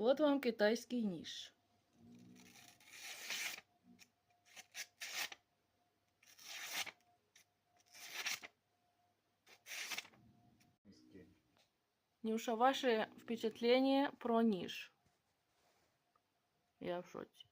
От вам китайський ніж. Нюша, ваше впечатление про ніж? Я в шоці.